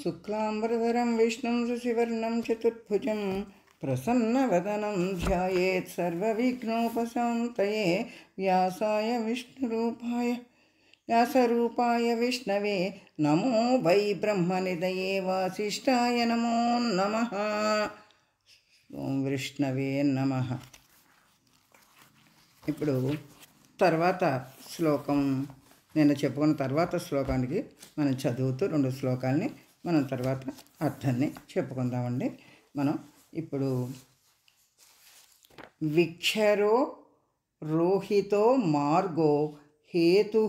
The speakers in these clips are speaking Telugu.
शुक्लांबरधरं विष्णुं शशिवर्णं चतुर्भुजं प्रसन्नवदनं ध्यायेत् सर्वविघ्नोपशान्तये व्यासरूपाय विष्णवे नमो वै ब्रह्मनिधये वासिष्ठाय नमो नमः। ఓం విష్ణవే నమః. ఇప్పుడు తర్వాత శ్లోకం నేను చెప్పుకున్న తర్వాత శ్లోకానికి మనం చదువుతూ రెండు శ్లోకాలని మనం తర్వాత అర్థాన్ని చెప్పుకుందామండి. మనం ఇప్పుడు విక్షరో రోహితో మార్గో హేతు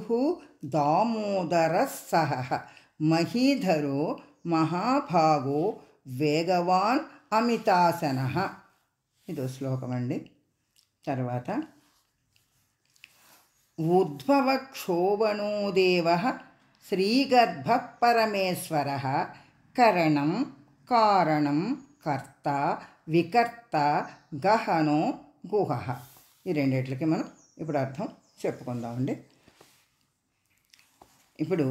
దామోదర సహ మహీధరో మహాభాగో వేగవాన్ అమితాసన. ఇదో శ్లోకం అండి. తర్వాత ఉద్భవక్షోభణో దేవ శ్రీగర్భ పరమేశ్వర కరణం కారణం కర్త వికర్త గహనో గుహ. ఈ రెండిట్లకి మనం ఇప్పుడు అర్థం చెప్పుకుందామండి. ఇప్పుడు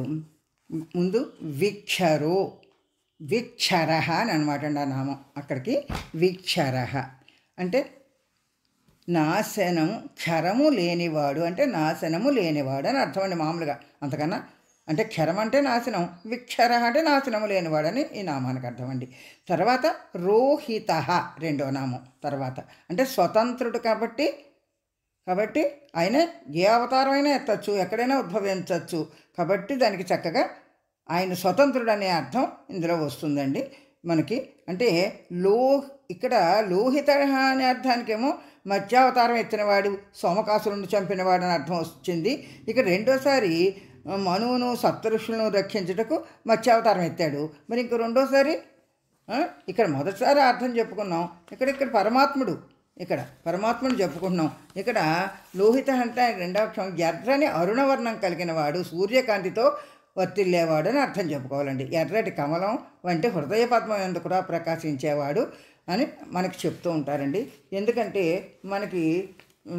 ముందు విక్షరో విక్షర అని అనమాట అండి ఆ నామం. అక్కడికి విక్షర అంటే నాశనం, క్షరము లేనివాడు అంటే నాశనము లేనివాడు అని అర్థం అండి మామూలుగా. అంతకన్నా అంటే క్షరం అంటే నాశనం, విక్షర అంటే నాశనము లేనివాడని ఈ నామానికి అర్థం అండి. తర్వాత రోహిత రెండో నామం. తర్వాత అంటే స్వతంత్రుడు కాబట్టి ఆయన ఏ అవతారం అయినా ఎత్తచ్చు, ఎక్కడైనా ఉద్భవించవచ్చు కాబట్టి దానికి చక్కగా ఆయన స్వతంత్రుడు అనే అర్థం ఇందులో వస్తుందండి మనకి. అంటే ఇక్కడ లోహిత అనే అర్థానికేమో మత్స్యావతారం ఎత్తినవాడు, సోమకాసురుని చంపినవాడు అని అర్థం వచ్చింది. ఇక్కడ రెండోసారి మనువును సప్తఋషులను రక్షించుటకు మత్స్యావతారం ఎత్తాడు. మరి ఇంక రెండోసారి ఇక్కడ మొదటిసారి అర్థం చెప్పుకున్నాం, ఇక్కడ పరమాత్ముడు చెప్పుకుంటున్నాం. ఇక్కడ లోహిత అంటే రెండవ అక్షరం ఎర్రని అరుణవర్ణం కలిగిన వాడు, సూర్యకాంతితో వర్తిల్లేవాడు అని అర్థం చెప్పుకోవాలండి. ఎర్రటి కమలం వంటి హృదయ పద్మం ఎందుకు కూడా ప్రకాశించేవాడు అని మనకి చెప్తూ ఉంటారండి. ఎందుకంటే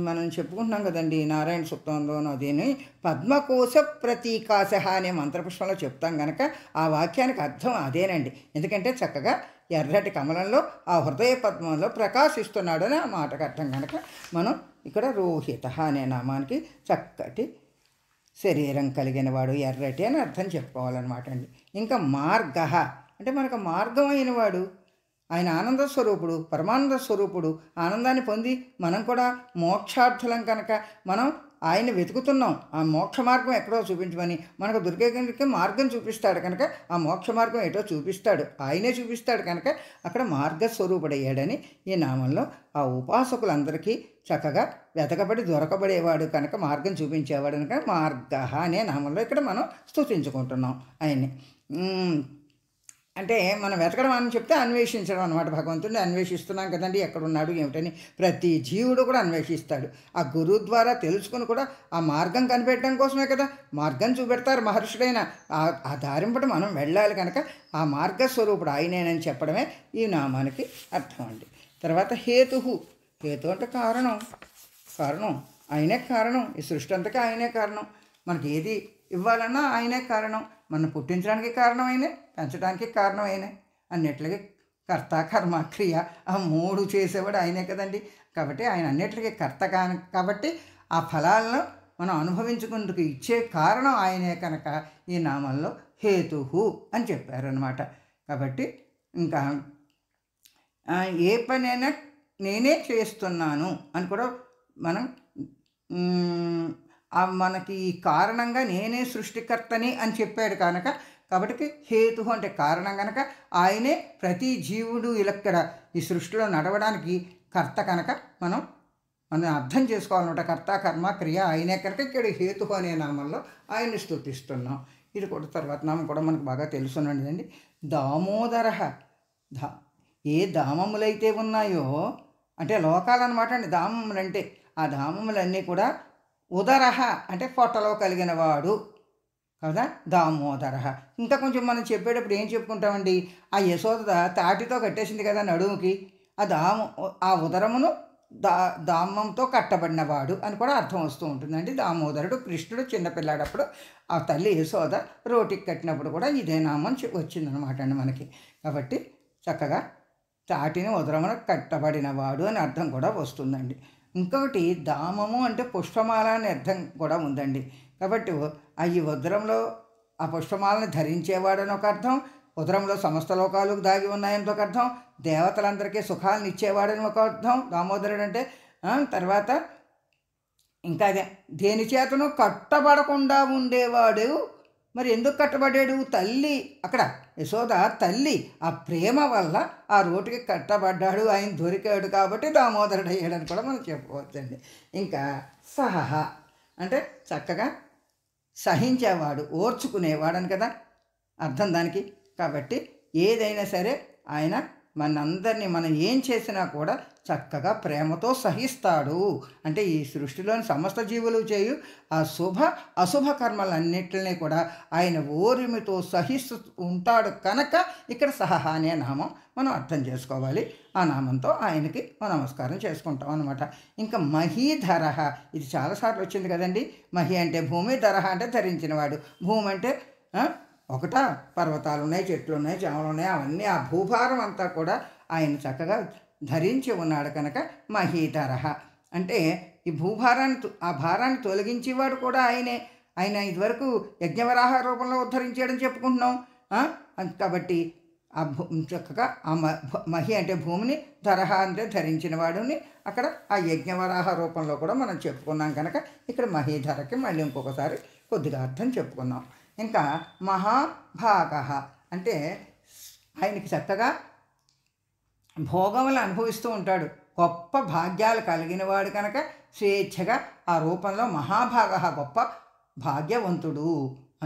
మనం చెప్పుకుంటున్నాం కదండి నారాయణ సూక్తంలోనూ అదేని పద్మకోశ ప్రతీకాశ అనే మంత్రపుష్పంలో చెప్తాం కనుక ఆ వాక్యానికి అర్థం అదేనండి. ఎందుకంటే చక్కగా ఎర్రటి కమలంలో ఆ హృదయ పద్మంలో ప్రకాశిస్తున్నాడు అని ఆ మాటకు అర్థం కనుక మనం ఇక్కడ రోహిత అనే నామానికి చక్కటి శరీరం కలిగిన వాడు, ఎర్రటి అని అర్థం చెప్పుకోవాలన్నమాట అండి. ఇంకా మార్గ అంటే మనకు మార్గం అయిన వాడు, ఆయన ఆనంద స్వరూపుడు, పరమానంద స్వరూపుడు. ఆనందాన్ని పొంది మనం కూడా మోక్షార్థులం కనుక మనం ఆయన వెతుకుతున్నాం. ఆ మోక్ష మార్గం ఎక్కడో చూపించమని మనకు దుర్గకి మార్గం చూపిస్తాడు కనుక ఆ మోక్ష మార్గం ఎటో చూపిస్తాడు, ఆయనే చూపిస్తాడు కనుక అక్కడ మార్గస్వరూపుడయ్యాడని ఈ నామంలో ఆ ఉపాసకులందరికీ చక్కగా వెతకబడి దొరకబడేవాడు కనుక మార్గం చూపించేవాడు కనుక మార్గ అనే నామంలో ఇక్కడ మనం స్తుతించుకుంటున్నాం ఆయన్ని. అంటే మనం వెతకడం అని చెప్తే అన్వేషించడం అనమాట. భగవంతుడిని అన్వేషిస్తున్నాం కదండి, ఎక్కడున్నాడు ఏమిటని ప్రతి జీవుడు కూడా అన్వేషిస్తాడు. ఆ గురువు ద్వారా తెలుసుకుని కూడా ఆ మార్గం కనిపెట్టడం కోసమే కదా మార్గం చూపెడతారు మహర్షుడైన. ఆ దారింపటి మనం వెళ్ళాలి కనుక ఆ మార్గస్వరూపుడు ఆయనేనని చెప్పడమే ఈ నామానికి అర్థం అండి. తర్వాత హేతు అంటే కారణం ఆయనే కారణం. ఈ సృష్టి అంతగా ఆయనే కారణం. మనకి ఏది ఇవ్వాలన్నా ఆయనే కారణం. మనం పుట్టించడానికి కారణం ఆయనే, పెంచడానికి కారణం ఆయనే, అన్నిటికీ కర్త కర్మ క్రియ ఆ మూడు చేసేవాడు ఆయనే కదండి. కాబట్టి ఆయన అన్నిటికీ కర్త కాబట్టి ఆ ఫలాలను మనం అనుభవించుకుందుకు ఇచ్చే కారణం ఆయనే కనుక ఈ నామంలో హేతు అని చెప్పారనమాట. కాబట్టి ఇంకా ఏ పనైనా నేనే చేస్తున్నాను అని కూడా మనం మనకి ఈ కారణంగా నేనే సృష్టికర్తని అని చెప్పాడు కనుక కాబట్టి హేతు అంటే కారణం కనుక ఆయనే ప్రతి జీవుడు ఇక్కడ ఈ సృష్టిలో నడవడానికి కర్త కనుక మనం అర్థం చేసుకోవాలన్నమాట. కర్త కర్మ క్రియ ఆయనే కనుక ఇక్కడ హేతు అనే నామంలో ఆయన్ని స్తుతిస్తున్నాం. ఇది కూడా తర్వాత నామం కూడా మనకు బాగా తెలుసునండి. దామోదర ఏ ధామములైతే ఉన్నాయో అంటే లోకాలన్నమాట అండి ధామములు అంటే. ఆ ధామములన్నీ కూడా ఉదరహ అంటే పొట్టలో కలిగిన వాడు కదా దామోదర. ఇంకా కొంచెం మనం చెప్పేటప్పుడు ఏం చెప్పుకుంటామండి, ఆ యశోద తాటితో కట్టేసింది కదా నడుముకి, ఆ ఉదరమును దా దామంతో కట్టబడినవాడు అని కూడా అర్థం వస్తూ ఉంటుందండి. దామోదరుడు కృష్ణుడు చిన్నపిల్లాడప్పుడు ఆ తల్లి యశోద రోటికి కట్టినప్పుడు కూడా ఇదే నామం వచ్చిందనమాట అండి మనకి. కాబట్టి చక్కగా తాటిని ఉదరమున కట్టబడినవాడు అని అర్థం కూడా వస్తుందండి. ఇంకొకటి దామము అంటే పుష్పమాల అనే అర్థం కూడా ఉందండి. కాబట్టి ఈ ఉదరంలో ఆ పుష్పమాలను ధరించేవాడని ఒక అర్థం, ఉదరంలో సమస్త లోకాలు దాగి ఉన్నాయని ఒక అర్థం, దేవతలందరికీ సుఖాలను ఇచ్చేవాడని ఒక అర్థం దామోదరుడు అంటే. తర్వాత ఇంకా అదే దేని చేతను కట్టబడకుండా ఉండేవాడు. మరి ఎందుకు కట్టబడ్డాడు? తల్లి అక్కడ యశోద తల్లి ఆ ప్రేమ వల్ల ఆ రోటికి కట్టబడ్డాడు, ఆయన దొరికాడు కాబట్టి దామోదరుడు అయ్యాడని కూడా మనం చెప్పుకోవచ్చండి. ఇంకా సహహ అంటే చక్కగా సహించేవాడు, ఓర్చుకునేవాడని కదా అర్థం దానికి. కాబట్టి ఏదైనా సరే ఆయన మనందరినీ మనం ఏం చేసినా కూడా చక్కగా ప్రేమతో సహిస్తాడు. అంటే ఈ సృష్టిలోని సమస్త జీవులు చేయు ఆ శుభ అశుభ కర్మలన్నింటినీ కూడా ఆయన ఓరిమితో సహిస్తూ ఉంటాడు కనుక ఇక్కడ సహహ అనే నామం మనం అర్థం చేసుకోవాలి. ఆ నామంతో ఆయనకి మనం నమస్కారం చేసుకుంటాం అనమాట. ఇంకా మహీధర, ఇది చాలాసార్లు వచ్చింది కదండి. మహి అంటే భూమి, ధర అంటే ధరించినవాడు. భూమి అంటే ఒకటా పర్వతాలు ఉన్నాయి, చెట్లు ఉన్నాయి, చేమలు ఉన్నాయి, అవన్నీ ఆ భూభారం అంతా కూడా ఆయన చక్కగా ధరించి ఉన్నాడు కనుక మహీధర అంటే ఈ భూభారాన్ని ఆ భారాన్ని తొలగించేవాడు కూడా ఆయనే. ఆయన ఇదివరకు యజ్ఞవరాహ రూపంలో ఉద్ధరించాడని చెప్పుకుంటున్నాం. కాబట్టి ఆ చక్కగా ఆ మహి అంటే భూమిని, ధరహ అంటే ధరించిన వాడిని అక్కడ ఆ యజ్ఞవరాహ రూపంలో కూడా మనం చెప్పుకున్నాం కనుక ఇక్కడ మహీధరకి మళ్ళీ ఇంకొకసారి కొద్దిగా అర్థం చెప్పుకున్నాం. ఇంకా మహాభాగ అంటే ఆయనకి చక్కగా భోగములు అనుభవిస్తూ ఉంటాడు, గొప్ప భాగ్యాలు కలిగిన వాడు కనుక స్వేచ్ఛగా ఆ రూపంలో మహాభాగ గొప్ప భాగ్యవంతుడు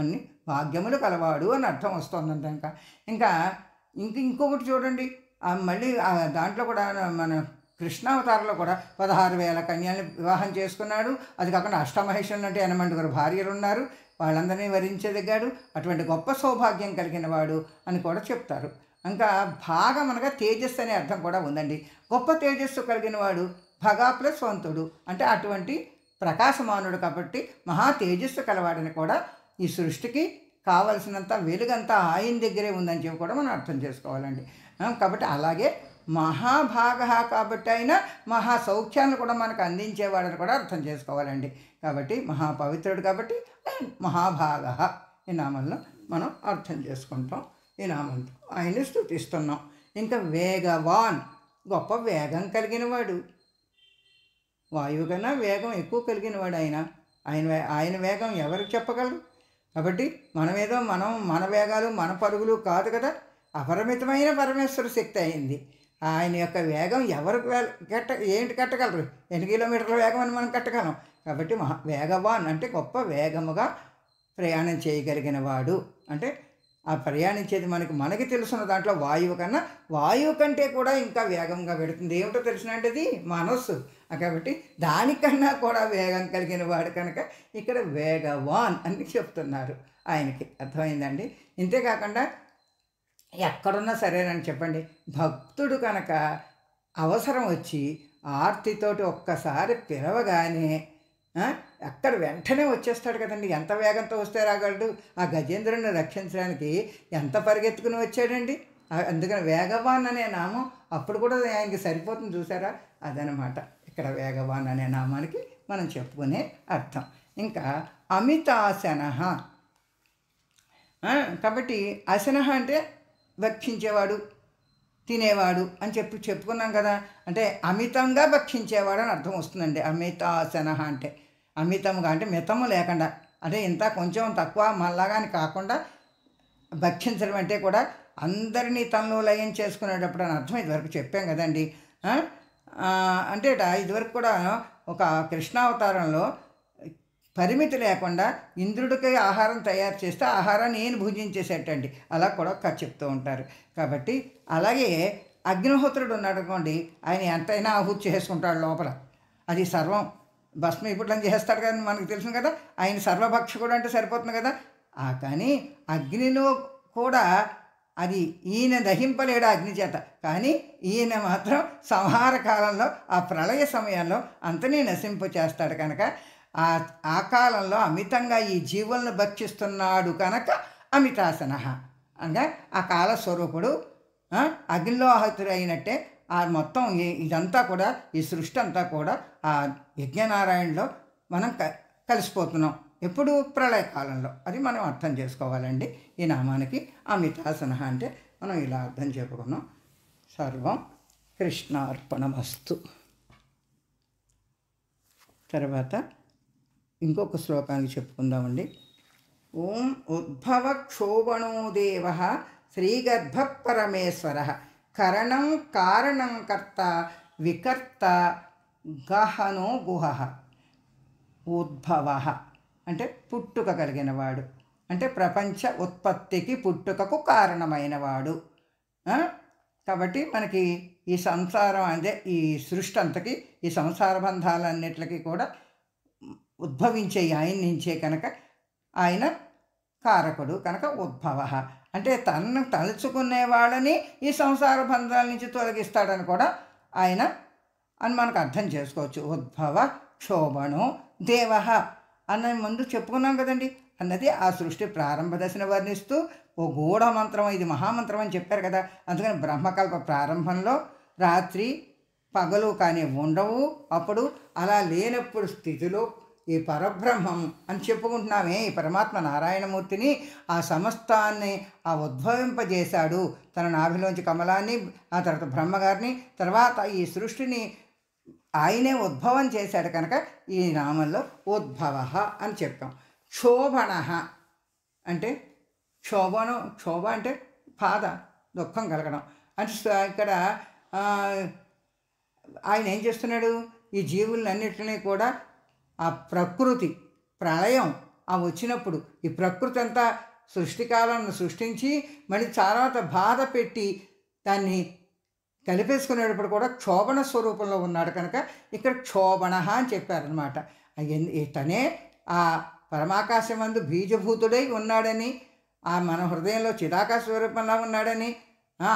అని భాగ్యములు కలవాడు అని అర్థం వస్తుందంట. ఇంకా ఇంకొకటి చూడండి, మళ్ళీ దాంట్లో కూడా మన కృష్ణావతారంలో కూడా 16,000 కన్యల్ని వివాహం చేసుకున్నాడు. అది కాకుండా అష్టమహేశ్వరులు అంటే 8 భార్యలు ఉన్నారు, వాళ్ళందరినీ వరించదగ్గాడు. అటువంటి గొప్ప సౌభాగ్యం కలిగిన వాడు అని కూడా చెప్తారు. ఇంకా భాగం అనగా తేజస్సు అనే అర్థం కూడా ఉందండి. గొప్ప తేజస్సు కలిగిన వాడు భగా ప్లస్ వంతుడు అంటే అటువంటి ప్రకాశమానుడు కాబట్టి మహా తేజస్సు కలవాడని కూడా ఈ సృష్టికి కావలసినంత వెలుగంతా ఆయన దగ్గరే ఉందని చెప్పి కూడా మనం అర్థం చేసుకోవాలండి. కాబట్టి అలాగే మహాభాగ కాబట్టి అయినా మహా సౌఖ్యాన్ని కూడా మనకు అందించేవాడని కూడా అర్థం చేసుకోవాలండి. కాబట్టి మహాపవిత్రుడు కాబట్టి మహాభాగ ఈ నామంలో మనం అర్థం చేసుకుంటాం. ఈ నామంతో ఆయన్ని స్తుతిస్తున్నాం. ఇంకా వేగవాన్ గొప్ప వేగం కలిగిన వాడు, వాయువు కన్నా వేగం ఎక్కువ కలిగిన వాడు ఆయన వేగం ఎవరికి చెప్పగలరు? కాబట్టి మన వేగాలు మన పరుగులు కాదు కదా, అపరిమితమైన పరమేశ్వర శక్తి అయింది. ఆయన యొక్క వేగం ఎవరికి ఏంటి కట్టగలరు? ఎన్ని కిలోమీటర్ల వేగం అని మనం కట్టగలం. కాబట్టి వేగవాన్ అంటే గొప్ప వేగముగా ప్రయాణం చేయగలిగిన వాడు. అంటే ఆ ప్రయాణించేది మనకి తెలుసున్న దాంట్లో వాయువు కంటే కూడా ఇంకా వేగంగా పెడుతుంది. ఏమిటో తెలిసినట్టు అది మనస్సు. కాబట్టి దానికన్నా కూడా వేగం కలిగిన వాడు కనుక ఇక్కడ వేగవాన్ అని చెప్తున్నారు. ఆయనకి అర్థమైందండి. ఇంతేకాకుండా ఎక్కడున్నా సరేనని చెప్పండి, భక్తుడు కనుక అవసరం వచ్చి ఆర్తితోటి ఒక్కసారి పిలవగానే అక్కడ వెంటనే వచ్చేస్తాడు కదండి. ఎంత వేగంతో వస్తే రాగలడు? ఆ గజేంద్రుని రక్షించడానికి ఎంత పరిగెత్తుకుని వచ్చాడండి. అందుకని వేగవాన్ అనే నామం అప్పుడు కూడా ఆయనకి సరిపోతుంది, చూసారా? అదనమాట ఇక్కడ వేగవాన్ అనే నామానికి మనం చెప్పుకునే అర్థం. ఇంకా అమితాసన కాబట్టి అసన అంటే భక్షించేవాడు, తినేవాడు అని చెప్పుకున్నాం కదా. అంటే అమితంగా భక్షించేవాడు అని అర్థం వస్తుందండి. అమితాసన అంటే అమితంగా అంటే మితము లేకుండా, అంటే ఇంత కొంచెం తక్కువ మళ్ళాగా అని కాకుండా భక్షించడం అంటే కూడా అందరినీ తనలో లయం చేసుకునేటప్పుడు అని అర్థం. ఇదివరకు చెప్పాం కదండి. అంటే ఇదివరకు కూడా ఒక కృష్ణావతారంలో పరిమితి లేకుండా ఇంద్రుడికి ఆహారం తయారు చేస్తే ఆహారాన్ని నేను భుజించేసేటండి, అలా కూడా చెప్తూ ఉంటారు. కాబట్టి అలాగే అగ్నిహోత్రుడు ఉన్నాడు అనుకోండి, ఆయన ఎంతైనా ఆహుతి చేసుకుంటాడు లోపల, అది సర్వం భస్మీపుటం చేస్తాడు కదా, మనకు తెలుసు కదా. ఆయన సర్వభక్షకుడు అంటే సరిపోతుంది కదా. కానీ అగ్నిలో కూడా అది ఈయన దహింపలేడు అగ్ని చేత, కానీ ఈయన మాత్రం సంహార కాలంలో ఆ ప్రళయ సమయంలో అంతనే నశింపు చేస్తాడు కనుక ఆ కాలంలో అమితంగా ఈ జీవులను భక్షిస్తున్నాడు కనుక అమితాసన అనగా ఆ కాలస్వరూపుడు అగ్నిలో ఆహుతుడైనట్టే ఆ మొత్తం ఇదంతా కూడా ఈ సృష్టి అంతా కూడా ఆ యజ్ఞనారాయణలో మనం కలిసిపోతున్నాం. ఎప్పుడు ప్రళయకాలంలో. అది మనం అర్థం చేసుకోవాలండి. ఈ నామానికి అమితాసన అంటే మనం ఇలా అర్థం చెప్పుకున్నాం. సర్వం కృష్ణార్పణమస్తు. తర్వాత ఇంకొక శ్లోకానికి చెప్పుకుందామండి. ఓం ఉద్భవ క్షోభణో దేవ శ్రీగర్భ పరమేశ్వర కరణం కారణం కర్త వికర్త గహనో గుహ. ఉద్భవ అంటే పుట్టుక కలిగినవాడు, అంటే ప్రపంచ ఉత్పత్తికి పుట్టుకకు కారణమైనవాడు. కాబట్టి మనకి ఈ సంసారం అంటే ఈ సృష్టి అంతకి ఈ సంసార బంధాలన్నిటికీ కూడా ఉద్భవించే ఆయన నుంచే కనుక ఆయన కారకుడు కనుక ఉద్భవ అంటే తనను తలుచుకునే వాళ్ళని ఈ సంసార బంధాల నుంచి తొలగిస్తాడని కూడా ఆయన అని మనకు అర్థం చేసుకోవచ్చు. ఉద్భవ క్షోభణో దేవ అన్న ముందు చెప్పుకున్నాం కదండి. అన్నది ఆ సృష్టి ప్రారంభ దశను వర్ణిస్తూ ఓ గూఢ మంత్రం, ఇది మహామంత్రం అని చెప్పారు కదా. అందుకని బ్రహ్మకల్ప ప్రారంభంలో రాత్రి పగలు కానీ ఉండవు. అప్పుడు అలా లేనప్పుడు స్థితిలో ఈ పరబ్రహ్మం అని చెప్పుకుంటున్నామే, ఈ పరమాత్మ నారాయణమూర్తిని ఆ సమస్తాన్ని ఆ ఉద్భవింపజేశాడు. తన నాభిలోంచి కమలాన్ని, ఆ తర్వాత బ్రహ్మగారిని, తర్వాత ఈ సృష్టిని ఆయనే ఉద్భవం చేశాడు కనుక ఈ నామంలో ఉద్భవ అని చెప్పాం. క్షోభణ అంటే క్షోభ అంటే బాధ, దుఃఖం కలగడం అంటే ఇక్కడ ఆయన ఏం చేస్తున్నాడు, ఈ జీవులన్నిటినీ కూడా ఆ ప్రకృతి ప్రళయం వచ్చినప్పుడు ఈ ప్రకృతి అంతా సృష్టికాలను సృష్టించి మళ్ళీ తర్వాత బాధ పెట్టి దాన్ని కలిపేసుకునేటప్పుడు కూడా క్షోభణ స్వరూపంలో ఉన్నాడు కనుక ఇక్కడ క్షోభణ అని చెప్పారనమాట. తనే ఆ పరమాకాశమందు బీజభూతుడై ఉన్నాడని, ఆ మన హృదయంలో చిదాకాశ స్వరూపంలో ఉన్నాడని,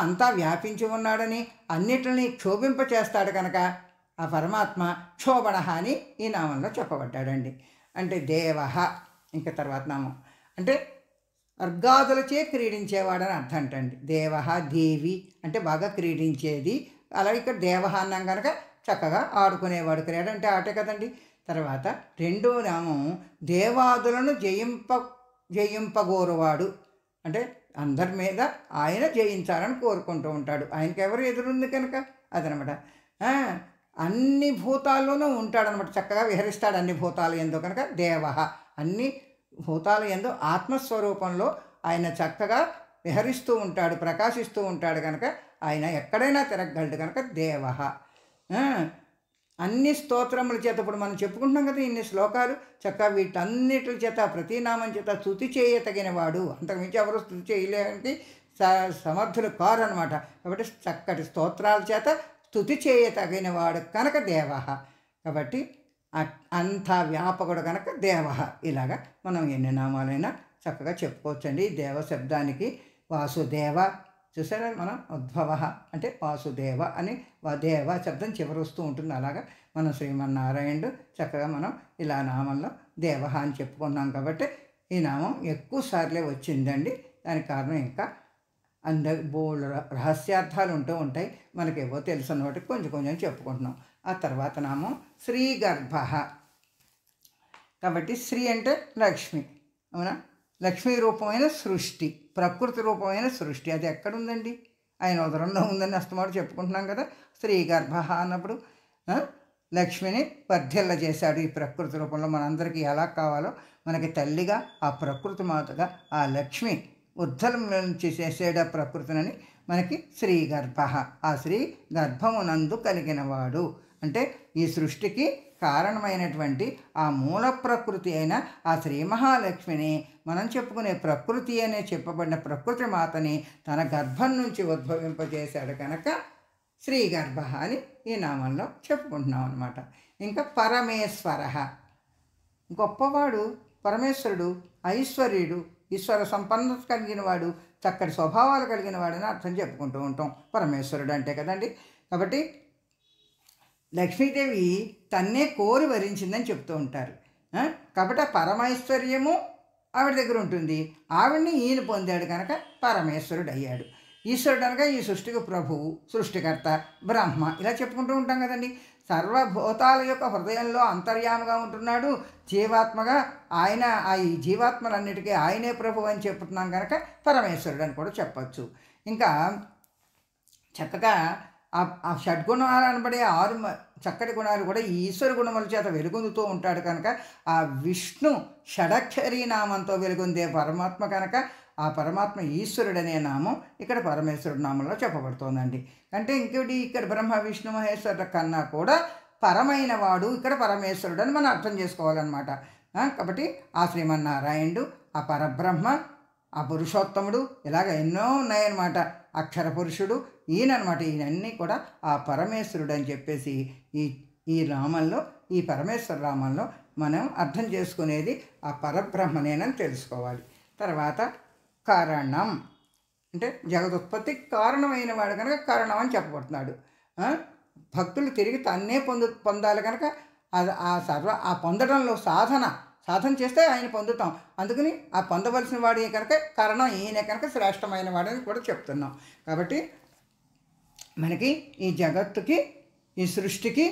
అంతా వ్యాపించి ఉన్నాడని, అన్నిటిని క్షోభింపచేస్తాడు కనుక ఆ పరమాత్మ క్షోభణ అని ఈ నామంలో చెప్పబడ్డాడండి. అంటే దేవ ఇంకా తర్వాత నామం అంటే అర్గాదులచే క్రీడించేవాడని అర్థం అంటండి. దేవ దేవి అంటే బాగా క్రీడించేది. అలాగే ఇక్కడ దేవ అన్నాం కనుక చక్కగా ఆడుకునేవాడు. క్రీడ అంటే ఆటే కదండి. తర్వాత రెండో నామం దేవాదులను జయింపగోరువాడు అంటే అందరి మీద ఆయన జయించాలని కోరుకుంటూ ఉంటాడు. ఆయనకి ఎవరు ఎదురుంది కనుక అదనమాట. అన్ని భూతాల్లోనూ ఉంటాడనమాట, చక్కగా విహరిస్తాడు అన్ని భూతాలు ఎందు కనుక దేవ. అన్ని భూతాలు ఎందు ఆత్మస్వరూపంలో ఆయన చక్కగా విహరిస్తూ ఉంటాడు, ప్రకాశిస్తూ ఉంటాడు కనుక ఆయన ఎక్కడైనా తిరగలడు కనుక దేవ. అన్ని స్తోత్రముల చేత ఇప్పుడు మనం చెప్పుకుంటున్నాం కదా ఇన్ని శ్లోకాలు, చక్కగా వీటన్నిటి చేత ప్రతినామం చేత స్తుతి చేయతగినవాడు. అంతకుమించి ఎవరు స్తుతి చేయలేనికి సమర్థులు కారు అనమాట. కాబట్టి చక్కటి స్తోత్రాల చేత స్తుతి చేయతగినవాడు కనుక దేవ. కాబట్టి అంత వ్యాపకుడు కనుక దేవ. ఇలాగా మనం ఎన్ని నామాలైనా చక్కగా చెప్పుకోవచ్చండి. దేవ శబ్దానికి వాసుదేవ చూసారా, మనం ఉద్భవ అంటే వాసుదేవ అని దేవ శబ్దం చివరి వస్తూ ఉంటుంది. అలాగా మనం శ్రీమన్నారాయణుడు చక్కగా మనం ఇలా నామంలో దేవ అని చెప్పుకున్నాం కాబట్టి ఈ నామం ఎక్కువ సార్లే వచ్చిందండి. దానికి కారణం ఇంకా బోల్డ్ రహస్యార్థాలు ఉంటూ ఉంటాయి, మనకేవో తెలుసున్న వాటికి కొంచెం కొంచెం చెప్పుకుంటున్నాం. ఆ తర్వాత నామం శ్రీగర్భ. కాబట్టి శ్రీ అంటే లక్ష్మి, అవునా, లక్ష్మీ రూపమైన సృష్టి, ప్రకృతి రూపమైన సృష్టి. అది ఎక్కడుందండి, ఆయన ఉదరంలో ఉందని అస్తమాటు చెప్పుకుంటున్నాం కదా. శ్రీగర్భ అన్నప్పుడు లక్ష్మిని వర్ధిల్ల చేశాడు ఈ ప్రకృతి రూపంలో. మనందరికీ ఎలా కావాలో మనకి తల్లిగా ఆ ప్రకృతి మాతగా ఆ లక్ష్మి ఉద్ధలం నుంచి చేసేట ప్రకృతిని మనకి శ్రీగర్భ. ఆ శ్రీ గర్భమునందు కలిగినవాడు అంటే ఈ సృష్టికి కారణమైనటువంటి ఆ మూల ప్రకృతి అయిన ఆ శ్రీ మహాలక్ష్మిని మనం చెప్పుకునే ప్రకృతి అనే చెప్పబడిన ప్రకృతి మాతని తన గర్భం నుంచి ఉద్భవింపజేశాడు కనుక శ్రీగర్భ అని ఈ నామంలో చెప్పుకుంటున్నాం అన్నమాట. ఇంకా పరమేశ్వర, గొప్పవాడు పరమేశ్వరుడు, ఐశ్వర్యుడు, ఈశ్వర సంపన్నత కలిగిన వాడు, చక్కటి స్వభావాలు కలిగిన వాడని అర్థం చెప్పుకుంటూ ఉంటాం పరమేశ్వరుడు అంటే కదండి. కాబట్టి లక్ష్మీదేవి తన్నే కోరి వరించిందని చెప్తూ ఉంటారు. కాబట్టి ఆ పరమైశ్వర్యము ఆవిడ దగ్గర ఉంటుంది. ఆవిడ్ని ఈయన పొందాడు కనుక పరమేశ్వరుడు అయ్యాడు. ఈశ్వరుడు అనగా ఈ సృష్టికి ప్రభువు, సృష్టికర్త, బ్రహ్మ ఇలా చెప్పుకుంటూ ఉంటాం కదండి. సర్వభూతాల యొక్క హృదయంలో అంతర్యాముగా ఉంటున్నాడు జీవాత్మగా. ఆయన ఈ జీవాత్మలన్నిటికీ ఆయనే ప్రభువు అని చెప్తున్నాం కనుక పరమేశ్వరుడు అని కూడా చెప్పచ్చు. ఇంకా చక్కగా ఆ షడ్గుణాలు అనబడే 6 చక్కటి గుణాలు కూడా ఈ ఈశ్వర గుణముల చేత వెలుగొందుతూ ఉంటాడు కనుక ఆ విష్ణు షడక్షరీ నామంతో వెలుగొందే పరమాత్మ కనుక ఆ పరమాత్మ ఈశ్వరుడనే నామం ఇక్కడ పరమేశ్వరుడు నామంలో చెప్పబడుతోందండి. అంటే ఇంకోటి ఇక్కడ బ్రహ్మ విష్ణు మహేశ్వరుల కన్నా కూడా పరమైన వాడు ఇక్కడ పరమేశ్వరుడు అని మనం అర్థం చేసుకోవాలన్నమాట. కాబట్టి ఆ శ్రీమన్నారాయణుడు, ఆ పరబ్రహ్మ, ఆ పురుషోత్తముడు ఇలాగ ఎన్నో ఉన్నాయన్నమాట. అక్షర పురుషుడు ఈయనమాట. ఈయనన్నీ కూడా ఆ పరమేశ్వరుడు అని చెప్పేసి ఈ రామంలో, ఈ పరమేశ్వర రామంలో మనం అర్థం చేసుకునేది ఆ పరబ్రహ్మనేనని తెలుసుకోవాలి. తర్వాత కారణం అంటే జగదుత్పత్తికి కారణమైన వాడు కనుక కారణం అని చెప్పబడుతున్నాడు. భక్తులు తిరిగి తన్నే పొందాలి కనుక ఆ పొందడంలో సాధన చేస్తే ఆయన పొందుతాం. అందుకని ఆ పొందవలసిన వాడి కనుక కారణం ఈయన కనుక శ్రేష్టమైన వాడని కూడా చెప్తున్నాం. కాబట్టి మనకి ఈ జగత్తుకి, ఈ సృష్టికి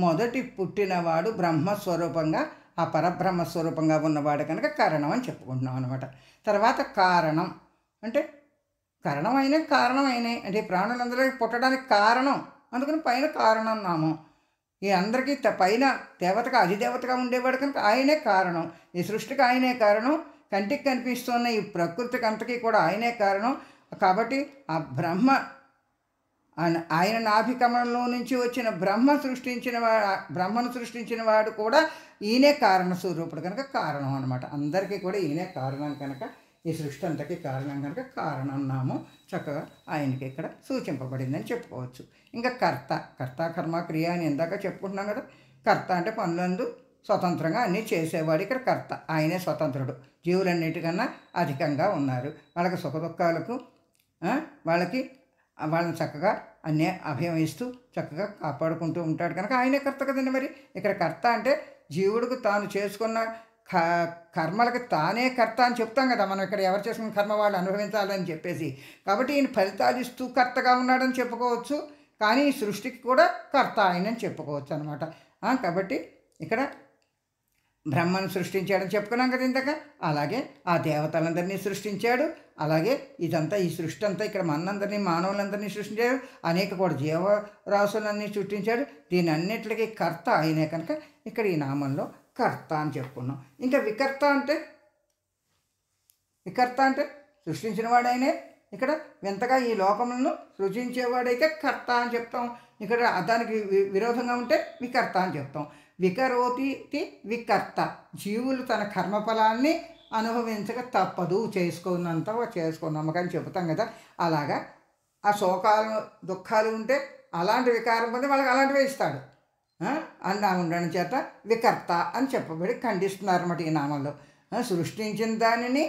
మొదటి పుట్టినవాడు బ్రహ్మస్వరూపంగా, ఆ పరబ్రహ్మ స్వరూపంగా ఉన్నవాడు కనుక కారణం అని చెప్పుకుంటున్నాం అనమాట. తర్వాత కారణం అంటే కారణమైన అంటే ప్రాణులందరికీ పుట్టడానికి కారణం, అందుకని పైన కారణం నామం. ఈ అందరికీ పైన దేవతగా అధిదేవతగా ఉండేవాడు కనుక ఆయనే కారణం. ఈ సృష్టికి ఆయనే కారణం. కంటికి కనిపిస్తున్న ఈ ప్రకృతికి అంతకీ కూడా ఆయనే కారణం. కాబట్టి ఆ ఆయన నాభికమలంలో నుంచి వచ్చిన బ్రహ్మను సృష్టించిన వాడు కూడా ఈయనే కారణ స్వరూపుడు కనుక కారణం అనమాట. అందరికీ కూడా ఈయనే కారణం కనుక, ఈ సృష్టి అంతకీ కారణం కనుక కారణం నామం చక్కగా ఆయనకి ఇక్కడ సూచింపబడిందని చెప్పుకోవచ్చు. ఇంకా కర్త కర్మ క్రియ అని ఇందాక చెప్పుకుంటున్నాం కదా. కర్త అంటే పనులందు స్వతంత్రంగా అన్నీ చేసేవాడు ఇక్కడ కర్త. ఆయనే స్వతంత్రుడు. జీవులన్నిటికన్నా అధికంగా ఉన్నారు. వాళ్ళకి సుఖదుఖాలకు వాళ్ళని చక్కగా అన్నీ అభయం ఇస్తూ చక్కగా కాపాడుకుంటూ ఉంటాడు కనుక ఆయనే కర్త కదండి. మరి ఇక్కడ కర్త అంటే జీవుడికి తాను చేసుకున్న కర్మలకి తానే కర్త అని చెప్తాం కదా మనం. ఇక్కడ ఎవరు చేసుకున్న కర్మ వాళ్ళు అనుభవించాలని చెప్పేసి. కాబట్టి ఈయన ఫలితాలు ఇస్తూ కర్తగా ఉన్నాడని చెప్పుకోవచ్చు. కానీ ఈ సృష్టికి కూడా కర్త ఆయనని చెప్పుకోవచ్చు అనమాట. కాబట్టి ఇక్కడ బ్రహ్మను సృష్టించాడని చెప్పుకున్నాం కదా ఇందాక. అలాగే ఆ దేవతలందరినీ సృష్టించాడు. అలాగే ఇదంతా ఈ సృష్టి అంతా ఇక్కడ మనందరినీ, మానవులందరినీ సృష్టించాడు. అనేక కూడా జీవరాశులన్నీ సృష్టించాడు. దీని అన్నిటికీ కర్త ఆయనే కనుక ఇక్కడ ఈ నామంలో కర్త అని చెప్పుకున్నాం. ఇంకా వికర్త అంటే సృష్టించిన వాడైనే. ఇక్కడ వింతగా ఈ లోకములను సృజించేవాడైతే కర్త అని చెప్తాం. ఇక్కడ దానికి విరోధంగా ఉంటే వికర్త అని చెప్తాం. వికరోతి వికర్త, జీవులు తన కర్మఫలాన్ని అనుభవించక తప్పదు, చేసుకున్నామని చెబుతాం కదా. అలాగా ఆ శోకాలు దుఃఖాలు ఉంటే అలాంటి వికారం పొంది వాళ్ళకి అలాంటివే ఇస్తాడు అన్నా ఉండడం చేత వికర్త అని చెప్పబడి ఖండిస్తున్నారు అన్నమాట ఈ నామంలో. సృష్టించిన దానిని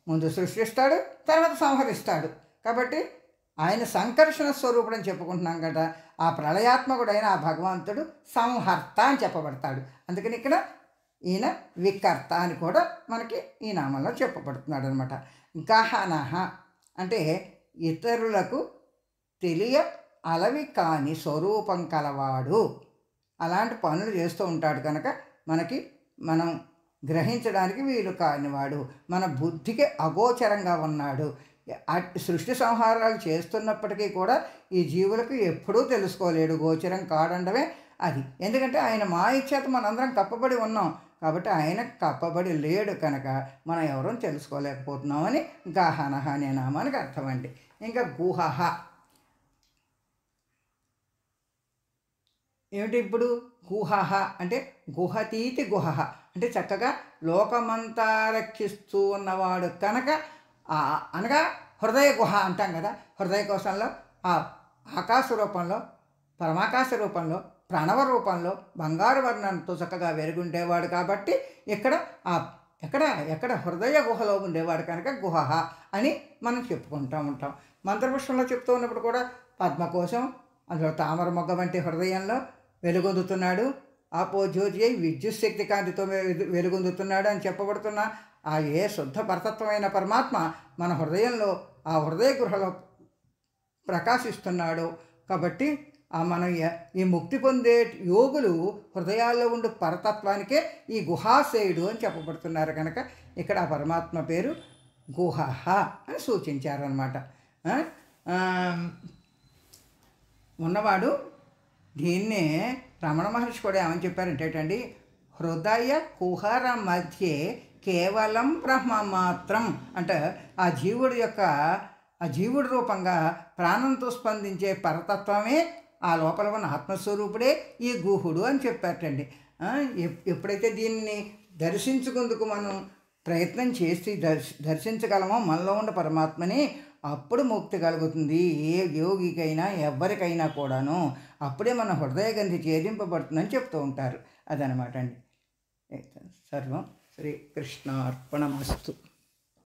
ముందు సృష్టిస్తాడు, తర్వాత సంహరిస్తాడు. కాబట్టి ఆయన సంకర్షణ స్వరూపుడు అని చెప్పుకుంటున్నాం కదా. ఆ ప్రళయాత్మకుడైన ఆ భగవంతుడు సంహర్త అని చెప్పబడతాడు. అందుకని ఇక్కడ ఈయన వికర్త అని కూడా మనకి ఈ నామంలో చెప్పబడుతున్నాడు అనమాట. గహనః అంటే ఇతరులకు అలవి కాని స్వరూపం కలవాడు. అలాంటి పనులు చేస్తూ ఉంటాడు కనుక మనం గ్రహించడానికి వీలు కానివాడు, మన బుద్ధికి అగోచరంగా ఉన్నాడు. సృష్టి సంహారాలు చేస్తున్నప్పటికీ కూడా ఈ జీవులకు ఎప్పుడూ తెలుసుకోలేడు, గోచరం కాడండమే అది. ఎందుకంటే ఆయన మాయ చేత మనందరం కప్పబడి ఉన్నాం. కాబట్టి ఆయన కప్పబడి లేడు కనుక మనం ఎవరూ తెలుసుకోలేకపోతున్నామని గహనః అనే నామానికి అర్థం అండి. ఇంకా గుహః ఏమిటి ఇప్పుడు? గుహః అంటే గుహతీతి గుహః అంటే చక్కగా లోకమంతా రక్షిస్తూ ఉన్నవాడు కనుక, అనగా హృదయ గుహ అంటాం కదా. హృదయ కోశంలో ఆ ఆకాశ రూపంలో, పరమాకాశ రూపంలో, ప్రణవ రూపంలో బంగారు వర్ణంతో చక్కగా వెలుగుండేవాడు. కాబట్టి ఇక్కడ ఆ ఎక్కడ ఎక్కడ హృదయ గుహలో ఉండేవాడు కనుక గుహ అని మనం చెప్పుకుంటూ ఉంటాం. మంత్రపుష్పంలో చెప్తూ ఉన్నప్పుడు కూడా పద్మకోశం, అందులో తామర మొగ్గ వంటి హృదయంలో వెలుగొందుతున్నాడు, ఆపోజ్యోతి అయి విద్యుత్ శక్తి కాంతితో వెలుగొందుతున్నాడు అని చెప్పబడుతున్న ఆ ఏ శుద్ధ పరతత్వమైన పరమాత్మ మన హృదయంలో ఆ హృదయ గృహలో ప్రకాశిస్తున్నాడు. కాబట్టి మన ఈ ముక్తి పొందే యోగులు హృదయాల్లో ఉండే పరతత్వానికే ఈ గుహాశయుడు అని చెప్పబడుతున్నారు కనుక ఇక్కడ ఆ పరమాత్మ పేరు గుహ అని సూచించారనమాట. ఉన్నవాడు దీన్నే రమణ మహర్షి కూడా ఏమని చెప్పారంటేటండి, హృదయ కుహర మధ్యే కేవలం బ్రహ్మ మాత్రం అంటే ఆ జీవుడి రూపంగా ప్రాణంతో స్పందించే పరతత్వమే ఆ లోపల ఉన్న ఆత్మస్వరూపుడే ఈ గుహుడు అని చెప్పారటండి. ఎప్పుడైతే దీన్ని దర్శించుకుందుకు మనం ప్రయత్నం చేసి దర్శించగలమో మనలో ఉన్న పరమాత్మని, అప్పుడు ముక్తి కలుగుతుంది ఏ యోగికైనా ఎవరికైనా కూడాను. అప్పుడే మన హృదయగంధి ఛేదింపబడుతుందని చెప్తూ ఉంటారు. అదనమాట అండి. సర్వం శ్రీకృష్ణార్పణమస్తు.